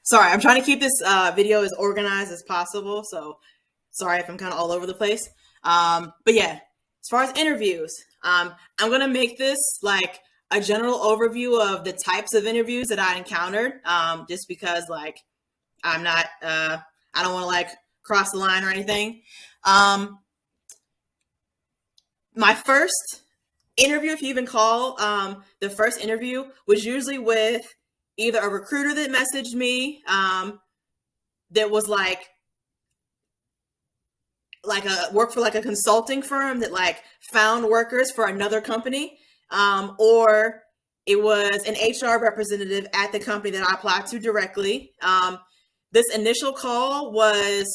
Sorry, I'm trying to keep this video as organized as possible. So sorry if I'm kind of all over the place. But yeah, as far as interviews, I'm going to make this like a general overview of the types of interviews that I encountered, just because like I'm not, I don't want to like cross the line or anything. My first interview, if you even call the first interview, was usually with either a recruiter that messaged me that was like a work for like a consulting firm that like found workers for another company, or it was an HR representative at the company that I applied to directly. This initial call was,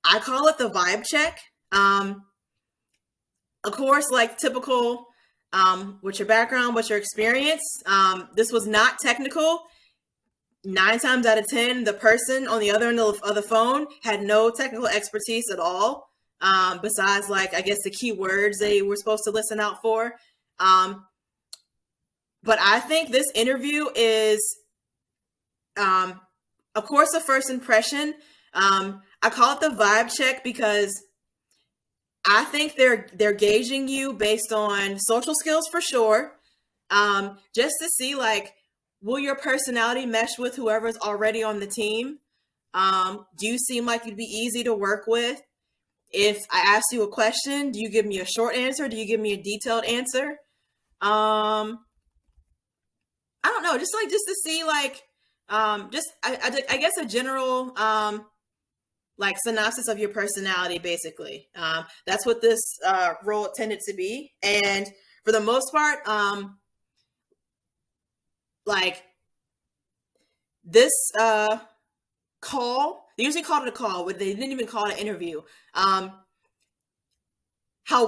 I call it the vibe check. Of course, like typical, what's your background, what's your experience? This was not technical. 9 times out of 10, the person on the other end of the phone had no technical expertise at all, besides like, I guess, the key words they were supposed to listen out for. But I think this interview is, of course, a first impression. I call it the vibe check because I think they're gauging you based on social skills for sure, just to see like, will your personality mesh with whoever's already on the team? Do you seem like you'd be easy to work with? If I ask you a question, do you give me a short answer? Do you give me a detailed answer? I don't know, just to see like, I guess a general like synopsis of your personality, basically. That's what this role tended to be, and for the most part, like this call, they usually called it a call, but they didn't even call it an interview. How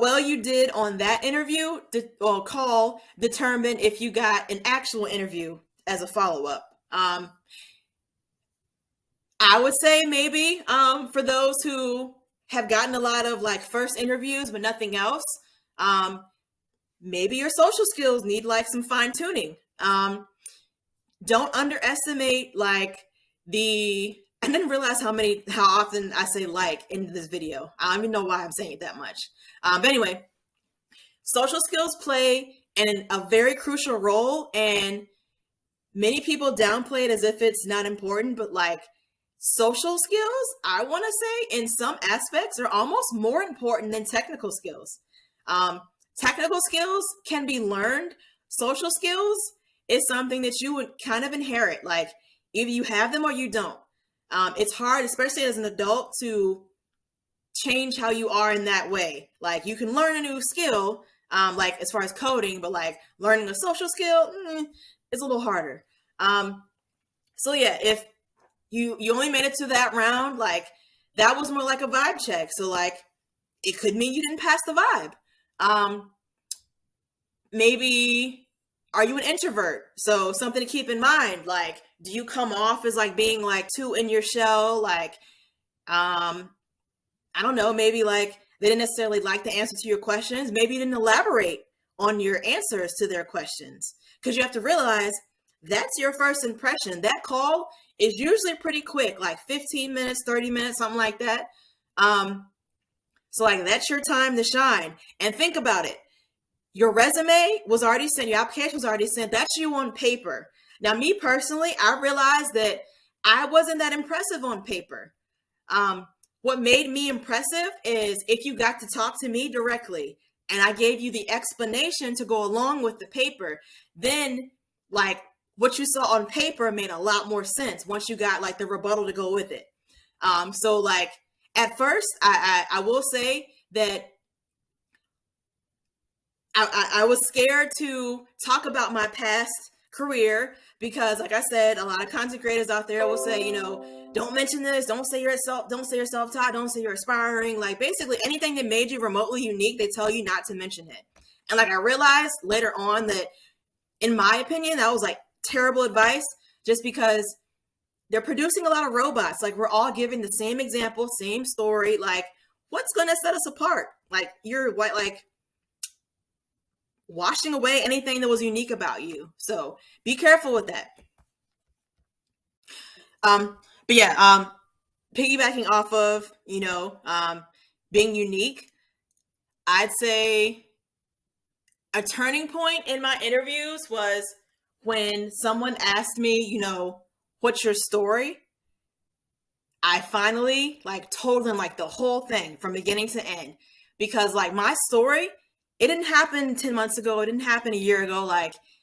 well you did on that interview or call determined if you got an actual interview as a follow-up. I would say maybe for those who have gotten a lot of like first interviews but nothing else, maybe your social skills need like some fine tuning. Don't underestimate like I didn't realize how often I say like in this video. I don't even know why I'm saying it that much. But anyway, social skills play a very crucial role, and many people downplay it as if it's not important, but like social skills, I want to say in some aspects are almost more important than technical skills. Technical skills can be learned. Social skills is something that you would kind of inherit. Like either you have them or you don't. It's hard, especially as an adult, to change how you are in that way. Like you can learn a new skill, like as far as coding, but like learning a social skill, it's a little harder. So yeah, if you only made it to that round, like that was more like a vibe check. So like it could mean you didn't pass the vibe. Maybe, are you an introvert? So something to keep in mind, like, do you come off as like being like too in your shell? Like, I don't know, maybe like they didn't necessarily like the answer to your questions. Maybe you didn't elaborate on your answers to their questions, because you have to realize that's your first impression. That call is usually pretty quick, like 15 minutes, 30 minutes, something like that. So like that's your time to shine. And think about it. Your resume was already sent, your application was already sent. That's you on paper. Now, me personally, I realized that I wasn't that impressive on paper. What made me impressive is if you got to talk to me directly and I gave you the explanation to go along with the paper, then like what you saw on paper made a lot more sense once you got like the rebuttal to go with it. So like at first, I will say that I was scared to talk about my past career because, like I said, a lot of content creators out there will say, you know, don't mention this, don't say you're self-taught, don't say you're aspiring. Like basically anything that made you remotely unique, they tell you not to mention it. And like I realized later on that, in my opinion, that was like terrible advice, just because they're producing a lot of robots. Like we're all giving the same example, same story. Like what's going to set us apart? Like you're what, like washing away anything that was unique about you. So be careful with that. But yeah, piggybacking off of, being unique, I'd say a turning point in my interviews was when someone asked me, what's your story? I finally told them the whole thing from beginning to end, because my story, it didn't happen 10 months ago. It didn't happen a year ago.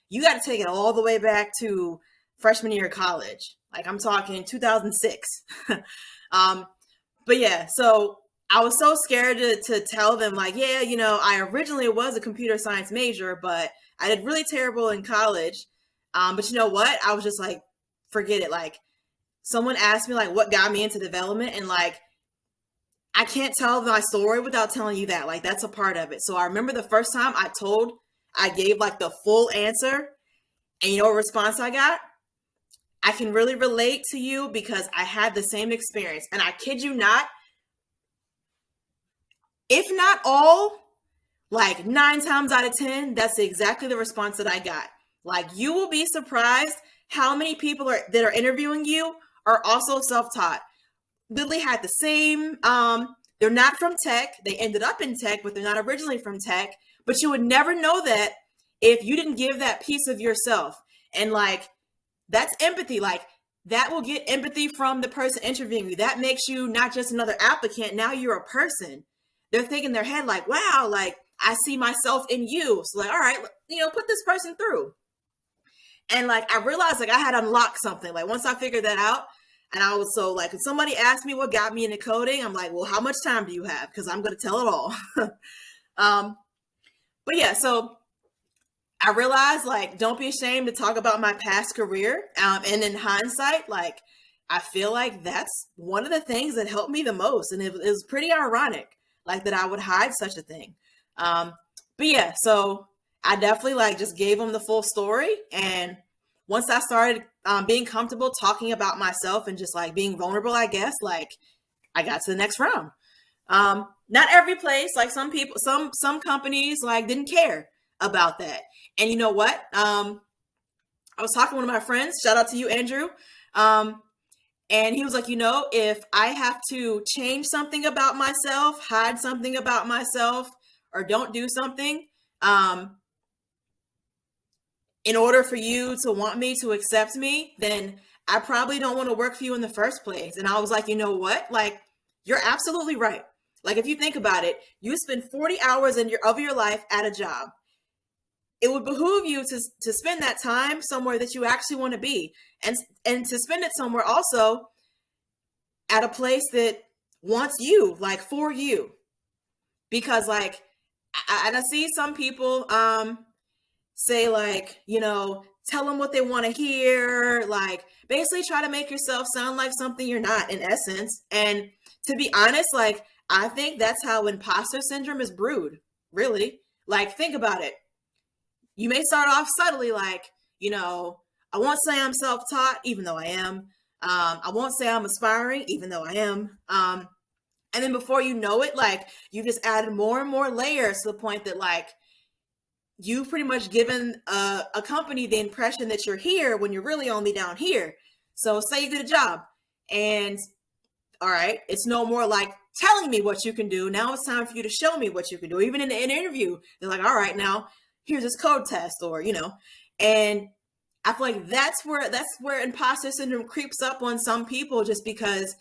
You got to take it all the way back to freshman year of college. I'm talking 2006. But yeah, so I was so scared to tell them yeah, I originally was a computer science major, but I did really terrible in college. But you know what? I was just forget it. Someone asked me what got me into development, and I can't tell my story without telling you that. That's a part of it. So I remember the first time I gave the full answer, and you know what response I got? I can really relate to you because I had the same experience. And I kid you not, if not all, 9 times out of 10, that's exactly the response that I got. You will be surprised how many people that are interviewing you are also self-taught. Literally had the same, they're not from tech. They ended up in tech, but they're not originally from tech. But you would never know that if you didn't give that piece of yourself. And that's empathy. That will get empathy from the person interviewing you. That makes you not just another applicant. Now you're a person. They're thinking in their head wow, I see myself in you. So all right, put this person through. And I realized I had unlocked something. Once I figured that out, and I was so if somebody asked me what got me into coding, I'm well, how much time do you have? Because I'm going to tell it all. But yeah, so I realized don't be ashamed to talk about my past career. And in hindsight, I feel that's one of the things that helped me the most. And it was pretty ironic, that I would hide such a thing. But yeah, so I definitely just gave them the full story. And once I started being comfortable talking about myself and just being vulnerable, I guess, I got to the next round. Not every place, some people, some companies didn't care about that. And you know what? I was talking to one of my friends, shout out to you, Andrew. And he was if I have to change something about myself, hide something about myself, or don't do something, in order for you to want me, to accept me, then I probably don't want to work for you in the first place. And I was you know what? You're absolutely right. If you think about it, you spend 40 hours of your life at a job. It would behoove you to spend that time somewhere that you actually want to be, and to spend it somewhere also at a place that wants you, for you. Because I see some people say tell them what they want to hear, basically try to make yourself sound like something you're not, in essence. And to be honest, I think that's how imposter syndrome is brewed, really. Think about it. You may start off subtly, I won't say I'm self-taught, even though I am. I won't say I'm aspiring, even though I am. And then before you know it, you just added more and more layers to the point that you've pretty much given a company the impression that you're here when you're really only down here. So say you get a job, and all right, it's no more telling me what you can do. Now it's time for you to show me what you can do. Even in an interview, they're all right, now here's this code test, or and I feel that's where imposter syndrome creeps up on some people, just because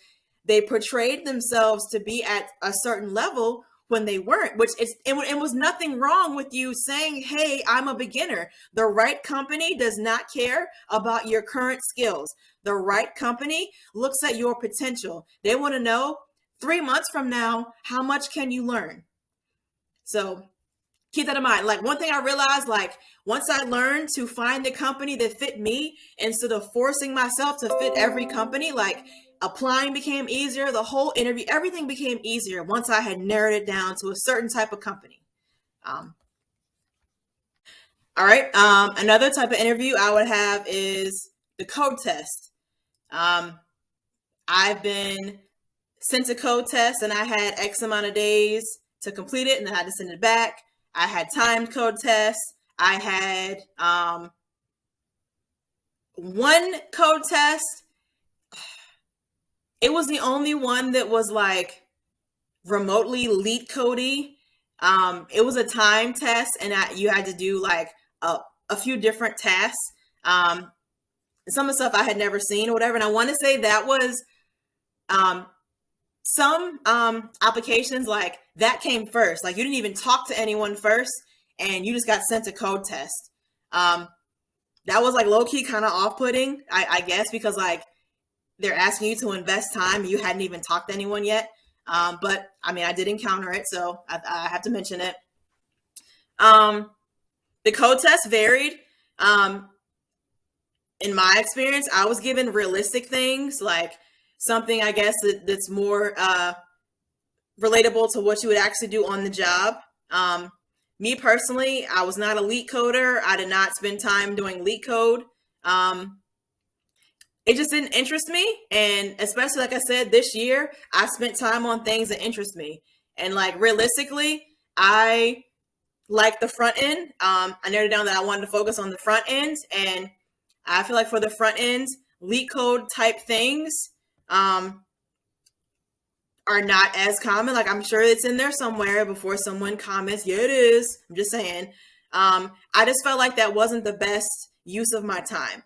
they portrayed themselves to be at a certain level when they weren't, which it was nothing wrong with you saying, hey, I'm a beginner. The right company does not care about your current skills. The right company looks at your potential. They want to know 3 months from now, how much can you learn? So keep that in mind. One thing I realized, once I learned to find the company that fit me instead of forcing myself to fit every company, applying became easier. The whole interview, everything became easier once I had narrowed it down to a certain type of company. All right. Another type of interview I would have is the code test. I've been sent a code test, and I had X amount of days to complete it, and then I had to send it back. I had timed code tests. I had one code test. it was the only one that was like remotely lead codey. It was a time test, and you had to do like a few different tasks. Some of the stuff I had never seen or whatever. And I want to say that was some applications like that came first. Like you didn't even talk to anyone first, and you just got sent a code test. That was like low key kind of off putting, I guess, because like they're asking you to invest time and you hadn't even talked to anyone yet. But I mean, I did encounter it, so I have to mention it. The code test varied. In my experience, I was given realistic things, like something I guess that's more relatable to what you would actually do on the job. Me personally, I was not a lead coder. I did not spend time doing lead code. It just didn't interest me. And especially, like I said, this year, I spent time on things that interest me. And like realistically, I like the front end. I narrowed down that I wanted to focus on the front end. And I feel like for the front end, lead code type things are not as common. Like I'm sure it's in there somewhere before someone comments, yeah, it is. I'm just saying. I just felt like that wasn't the best use of my time.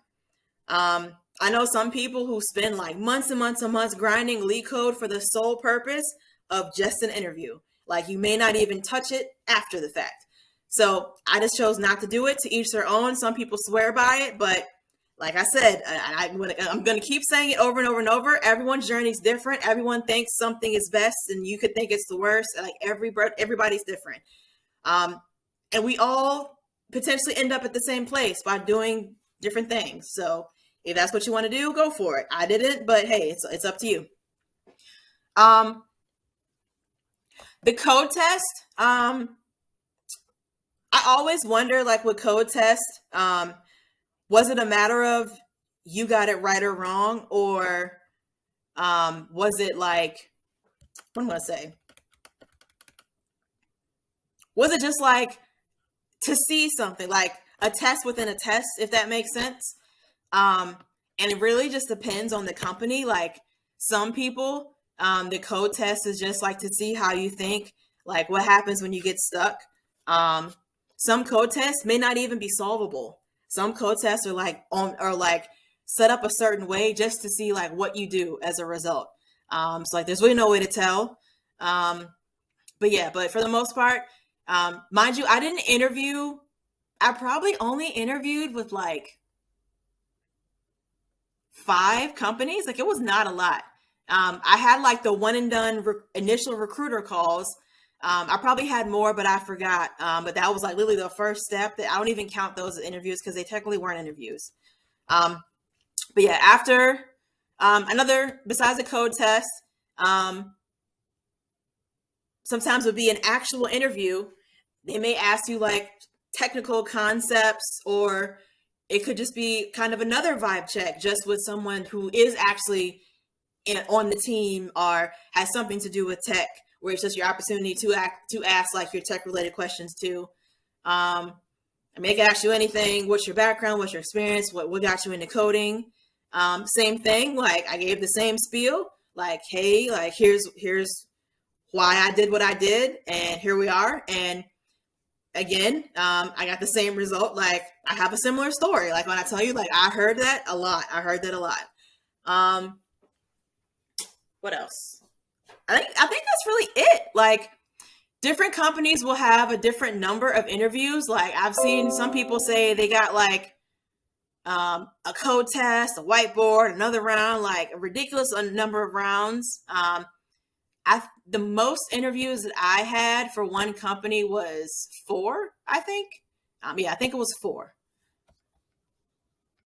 I know some people who spend like months and months and months grinding lead code for the sole purpose of just an interview. Like you may not even touch it after the fact. So I just chose not to do it. To each their own. Some people swear by it, but like I said, I'm going to keep saying it over and over and over. Everyone's journey is different. Everyone thinks something is best and you could think it's the worst. Like everybody's different. And we all potentially end up at the same place by doing different things. So if that's what you want to do, go for it. I didn't, but hey, it's up to you. The code test, I always wonder, like with code test, was it a matter of you got it right or wrong, or was it like, what am I going to say? Was it just like to see something, like a test within a test, if that makes sense? And it really just depends on the company. Like some people, the code test is just like to see how you think, like what happens when you get stuck. Some code tests may not even be solvable. Some code tests are like set up a certain way just to see like what you do as a result. So like there's really no way to tell. But for the most part, mind you, I didn't interview. I probably only interviewed with like 5 companies. Like it was not a lot. I had like the one and done initial recruiter calls. I probably had more, but I forgot. But that was like literally the first step. That I don't even count those as interviews because they technically weren't interviews. But yeah, after another, besides the code test, sometimes would be an actual interview. They may ask you like technical concepts, or it could just be kind of another vibe check, just with someone who is actually on the team or has something to do with tech, where it's just your opportunity to ask like your tech related questions too. I mean, I can ask you anything. What's your background? What's your experience? What got you into coding? Same thing. Like I gave the same spiel. Like, hey, like here's why I did what I did, and here we are. And again, I got the same result. Like I have a similar story. Like when I tell you, like I heard that a lot. What else? I think that's really it. Like different companies will have a different number of interviews. Like I've seen some people say they got like a code test, a whiteboard, another round, like a ridiculous number of rounds. The most interviews that I had for one company was 4, I think. I think it was 4.